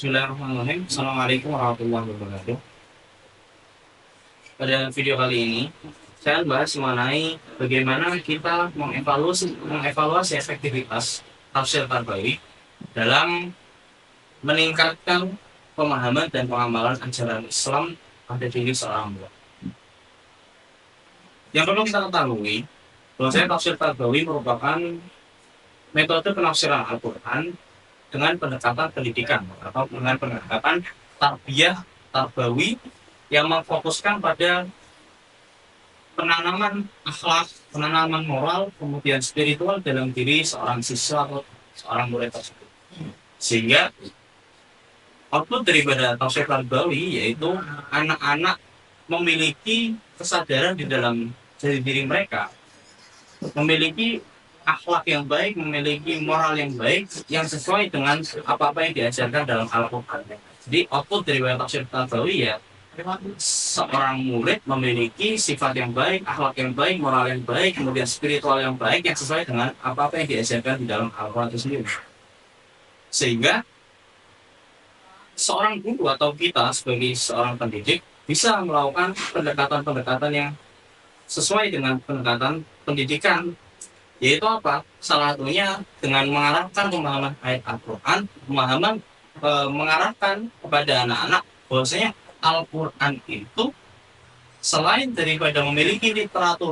Bismillahirrahmanirrahim. Assalamualaikum warahmatullahi wabarakatuh. Pada video kali ini, saya bahas mengenai bagaimana kita mengevaluasi efektivitas tafsir Tarbawi dalam meningkatkan pemahaman dan pengamalan ajaran Islam pada diri seorang hamba. Yang perlu kita ketahui, bahwasanya tafsir Tarbawi merupakan metode penafsiran Al-Quran dengan pendekatan pendidikan atau dengan pendekatan tarbiyah tarbawi yang memfokuskan pada penanaman akhlak, penanaman moral, kemudian spiritual dalam diri seorang siswa atau seorang murid tersebut. Sehingga output daripada tafsir tarbawi yaitu anak-anak memiliki kesadaran di dalam diri mereka, memiliki akhlak yang baik, memiliki moral yang baik yang sesuai dengan apa-apa yang diajarkan dalam Al-Quran. Jadi output dari tafsir tarbawi ya seorang murid memiliki sifat yang baik, akhlak yang baik, moral yang baik, kemudian spiritual yang baik yang sesuai dengan apa-apa yang diajarkan di dalam Al-Quran itu sendiri. Sehingga seorang guru atau kita sebagai seorang pendidik bisa melakukan pendekatan-pendekatan yang sesuai dengan pendekatan pendidikan, yaitu apa? Salah satunya dengan mengarahkan pemahaman ayat Al-Quran, mengarahkan kepada anak-anak bahwasanya Al-Quran itu selain daripada memiliki literatur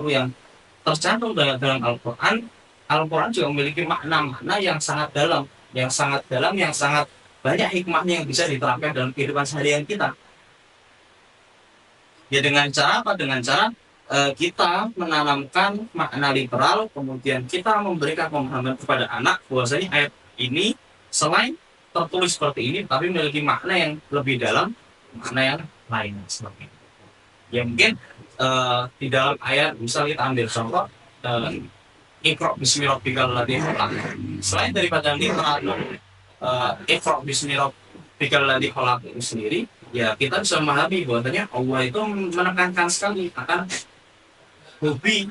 yang tercantum dalam Al-Quran, Al-Quran juga memiliki makna-makna yang sangat dalam, yang sangat banyak hikmahnya yang bisa diterapkan dalam kehidupan seharian kita. Ya dengan cara apa? Dengan cara kita menanamkan makna literal, kemudian kita memberikan pemahaman kepada anak bahwasanya ayat ini selain tertulis seperti ini, tapi memiliki makna yang lebih dalam, makna yang lain seperti itu. Ya mungkin di dalam ayat, misalnya kita ambil contoh Iqra bismi rabbikal ladzi khalaq. Selain daripada literal Iqra bismi rabbikal ladzi khalaq itu sendiri, ya kita bisa memahami bahwasanya Allah itu menekankan sekali akan hobi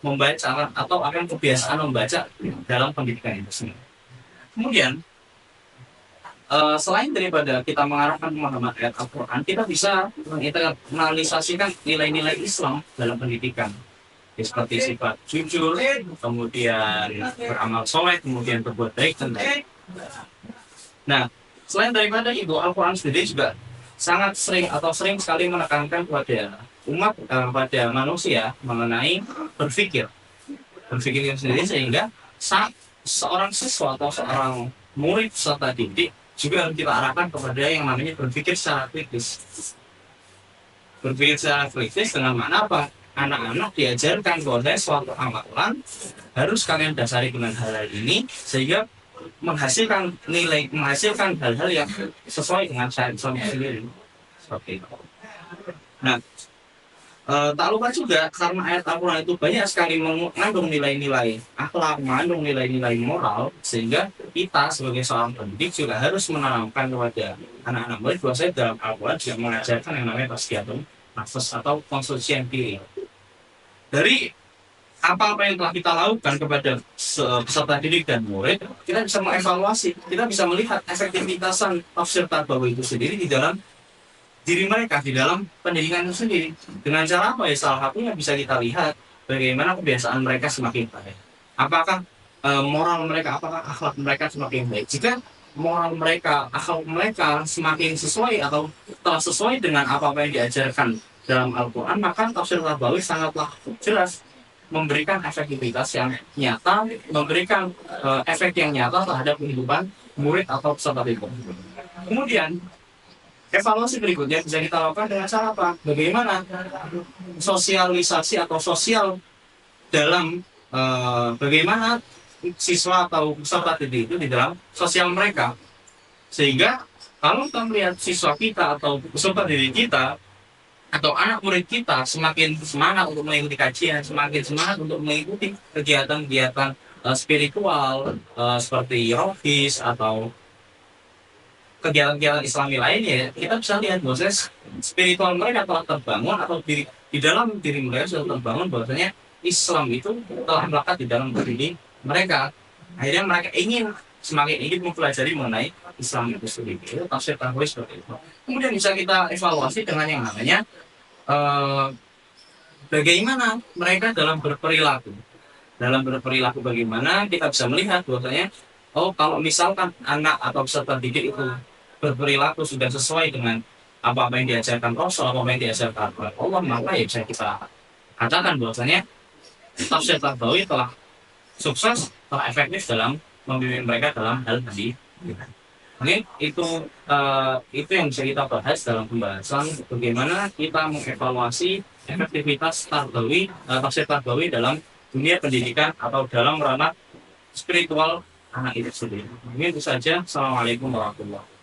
membaca atau akan kebiasaan membaca dalam pendidikan itu sendiri. Kemudian selain daripada kita mengarahkan pemahaman ayat Al-Quran, kita bisa menginternalisasikan nilai-nilai Islam dalam pendidikan, ya, seperti sifat jujur, kemudian beramal soleh, kemudian berbuat baik dan lain. Nah, selain daripada itu, Al-Quran sendiri juga sangat sering sekali menekankan kepada umat, pada manusia mengenai berpikir itu sendiri, sehingga seorang siswa atau seorang murid serta didik juga harus kita arahkan kepada yang namanya berpikir secara kritis. Berpikir secara kritis dengan makna apa? Anak-anak diajarkan bahwa suatu amalan harus kalian dasari dengan hal-hal ini sehingga menghasilkan hal-hal yang sesuai dengan syariat sendiri. Seperti itu. Nah, tak lupa juga karena ayat Al-Quran itu banyak sekali mengandung nilai-nilai akhlak, mengandung nilai-nilai moral, sehingga kita sebagai seorang pendidik juga harus menanamkan kepada anak-anak murid bahwasanya dalam Al-Quran juga mengajarkan yang namanya tazkiyatun nafs atau pensucian diri. Dari apa-apa yang telah kita lakukan kepada peserta didik dan murid, kita bisa mengevaluasi, kita bisa melihat efektivitasan tafsir tarbawi itu sendiri di dalam diri mereka, di dalam pendidikan itu sendiri. Dengan cara apa ya? Salah satunya bisa kita lihat bagaimana kebiasaan mereka semakin baik. Apakah moral mereka, apakah akhlak mereka semakin baik? Jika moral mereka, akhlak mereka semakin sesuai atau telah sesuai dengan apa-apa yang diajarkan dalam Al-Quran, maka tafsir tarbawi sangatlah jelas memberikan efektivitas yang nyata, memberikan efek yang nyata terhadap kehidupan murid atau peserta didik. Kemudian evaluasi berikutnya bisa kita lakukan dengan cara apa? Bagaimana sosialisasi atau sosial dalam bagaimana siswa atau peserta didik itu di dalam sosial mereka, sehingga kalau kita melihat siswa kita atau peserta didik kita atau anak murid kita semakin semangat untuk mengikuti kajian, semakin semangat untuk mengikuti kegiatan-kegiatan spiritual seperti rohis atau kegiatan-kegiatan Islami lainnya, kita bisa lihat bahwasanya spiritual mereka telah terbangun atau di dalam diri mereka sudah terbangun bahwasanya Islam itu telah melekat di dalam diri mereka. Akhirnya mereka ingin semakin ingin mempelajari mengenai Islam itu sendiri, tafsir Tarbawi seperti itu. Kemudian bisa kita evaluasi dengan yang namanya eh, bagaimana mereka dalam berperilaku. Dalam berperilaku bagaimana kita bisa melihat bahwasanya, oh kalau misalkan anak atau peserta didik itu berperilaku sudah sesuai dengan apa yang diajarkan Rasul, apa yang diajarkan oleh Allah, maka ya bisa kita katakan bahwasanya tafsir Tarbawi telah sukses, telah efektif dalam membimbing mereka dalam hal tadi. Oke, itu yang bisa kita bahas dalam pembahasan bagaimana kita mengevaluasi efektivitas tafsir Tarbawi dalam dunia pendidikan atau dalam ranah spiritual anak itu sendiri. Ini itu saja. Assalamualaikum warahmatullahi wabarakatuh.